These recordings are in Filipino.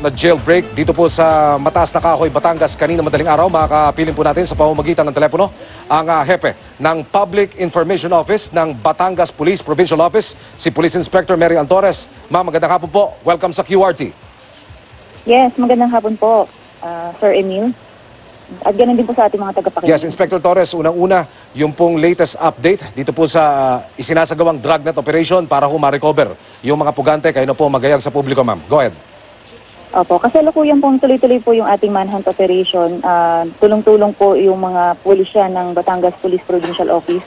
na jailbreak dito po sa Mataas na Kahoy, Batangas kanina madaling araw. Makakapiling po natin sa pamamagitan ng telepono ang hepe ng Public Information Office ng Batangas Police Provincial Office, si Police Inspector Mary Ann Torres. Ma'am, magandang hapon po. Welcome sa QRT. Yes, magandang hapon po, Sir Emil. At ganun din po sa ating mga tagapakinig. Yes, Inspector Torres, unang-una, yung pong latest update dito po sa isinasagawang dragnet operation para ho ma-recover yung mga pugante. Kayo na po magayag sa publiko, ma'am. Go ahead. Opo, kasalukuyan pong tuloy-tuloy po yung ating manhunt operation. Tulong-tulong po yung mga pulisya ng Batangas Police Provincial Office.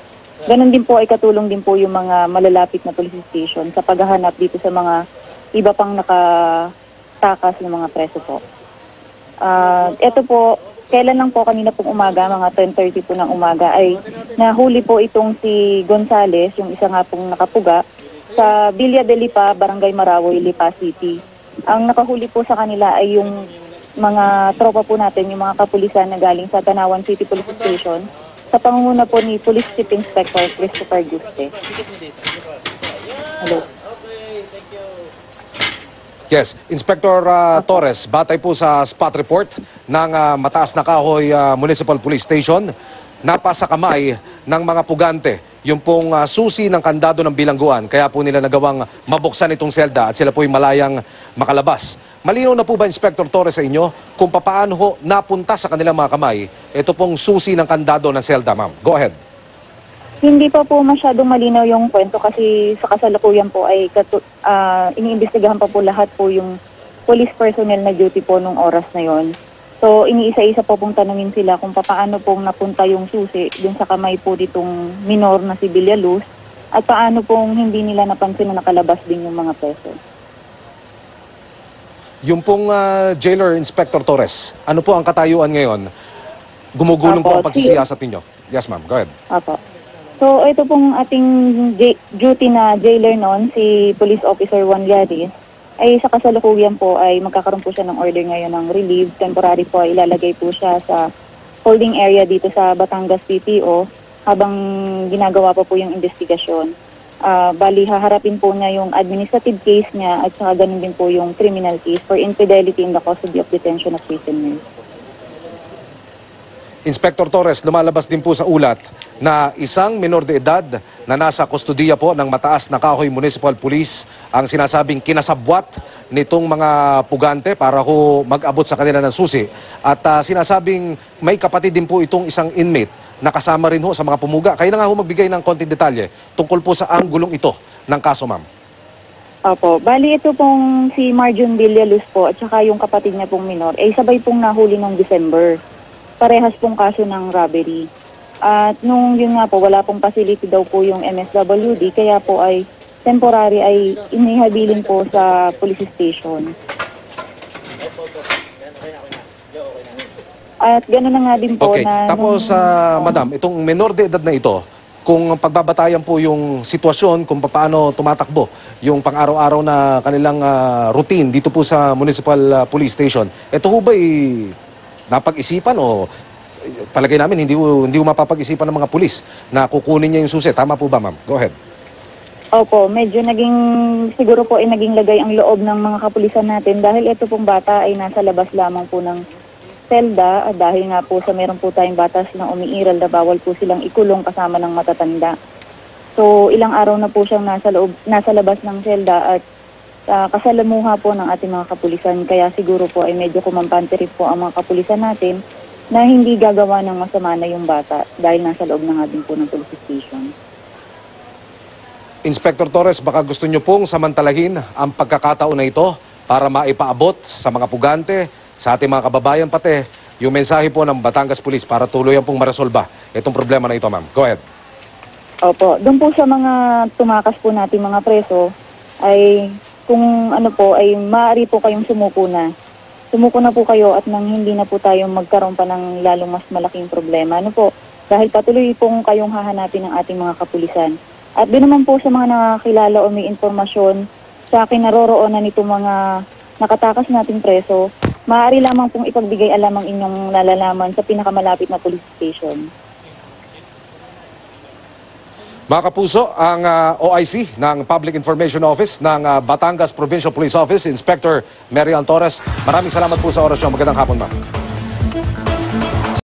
Ganun din po ay katulong din po yung mga malalapit na police station sa paghahanap dito sa mga iba pang nakatakas ng mga preso po. Ito po, kailan lang po kanina pong umaga, mga 10:30 po ng umaga, ay nahuli po itong si Gonzales, yung isa nga pong nakapuga, sa Villa de Lipa, Barangay Marawoy, Lipa City. Ang nakahuli po sa kanila ay yung mga tropa po natin, yung mga kapulisan na galing sa Tanawan City Police Station sa pangunguna po ni Police Chief Inspector Christopher Guste. Hello. Yes, Inspector Torres, batay po sa spot report ng Mataas na Kahoy Municipal Police Station, napasa kamay ng mga pugante yung pong susi ng kandado ng bilangguan. Kaya po nila nagawang mabuksan itong selda at sila po'y malayang makalabas. Malinaw na po ba, Inspector Torres, sa inyo kung papaano ho napunta sa kanilang mga kamay ito pong susi ng kandado ng selda, ma'am? Go ahead. Hindi pa po masyadong malinaw yung kwento kasi sa kasalukuyan po ay iniimbestigahan pa po lahat po yung police personnel na duty po nung oras na yon. So iniisa-isa po pong tanungin sila kung paano pong napunta yung susi dun sa kamay po ditong minor na si Villaluz at paano pong hindi nila napansin na nakalabas din yung mga preso. Yung pong jailer, Inspector Torres, ano po ang katayuan ngayon? Gumugulong po ang pagsisiyasat ninyo. Yes, ma'am. Go ahead. Apo. So ito pong ating duty na jailer noon, si Police Officer Juan Llaris, ay sa kasalukuyan po ay magkakaroon po siya ng order ngayon ng relief. Temporary po ay ilalagay po siya sa holding area dito sa Batangas PPO habang ginagawa pa po yung investigasyon. Bali, haharapin po niya yung administrative case niya at saka ganun din po yung criminal case for infidelity in the custody of detention of prisoners. Inspector Torres, lumalabas din po sa ulat na isang minor de edad na nasa kustodiya po ng Mataas na Kahoy Municipal Police ang sinasabing kinasabwat nitong mga pugante para ho mag-abot sa kanila ng susi. At sinasabing may kapatid din po itong isang inmate na kasama rin ho sa mga pumuga. Kayo na nga ho magbigay ng konting detalye tungkol po sa anggulong ito ng kaso, ma'am. Opo. Bali, ito pong si Marjon Villaluz po at saka yung kapatid niya pong minor ay sabay pong nahuli noong December. Parehas pong kaso ng robbery. At nung yun nga po, wala pong facility daw po yung MSWD, kaya po ay temporary ay inihabilin po sa police station. At gano'n na nga din po okay. na... Tapos, madam, itong menor de edad na ito, kung pagbabatayan po yung sitwasyon, kung paano tumatakbo yung pang-araw-araw na kanilang routine dito po sa Municipal Police Station, ito ho ba'y napag-isipan o palagay namin hindi ko mapapag-isipan ng mga pulis na kukunin niya yung susi? Tama po ba, ma'am? Go ahead. Opo, medyo siguro po ay naging lagay ang loob ng mga kapulisan natin dahil ito pong bata ay nasa labas lamang po ng selda dahil nga po sa meron po tayong batas na umiiral na bawal po silang ikulong kasama ng matatanda. So ilang araw na po siyang nasa labas ng selda at kasalamuha po ng ating mga kapulisan kaya siguro po ay medyo kumampante rin po ang mga kapulisan natin na hindi gagawa ng masama na yung bata dahil nasa loob na nga din po ng police station. Inspector Torres, baka gusto nyo pong samantalahin ang pagkakataon na ito para maipaabot sa mga pugante, sa ating mga kababayan pati, yung mensahe po ng Batangas Police para tuluyan pong maresolba itong problema na ito, ma'am. Go ahead. Opo, doon po sa mga tumakas po natin mga preso ay kung ano po ay maaari po kayong sumuko na. Sumuko na po kayo at nang hindi na po tayo magkaroon pa ng lalong mas malaking problema. Ano po, dahil patuloy pong kayong hahanapin ng ating mga kapulisan. At din naman po sa mga nakakilala o may informasyon sa kinaroroonan nitong mga nakatakas nating preso, maaari lamang pong ipagbigay alam ang inyong nalalaman sa pinakamalapit na police station. Mga kapuso, ang OIC ng Public Information Office ng Batangas Provincial Police Office, Inspector Mary Ann Torres. Maraming salamat po sa oras nyo. Magandang hapon, ma'am.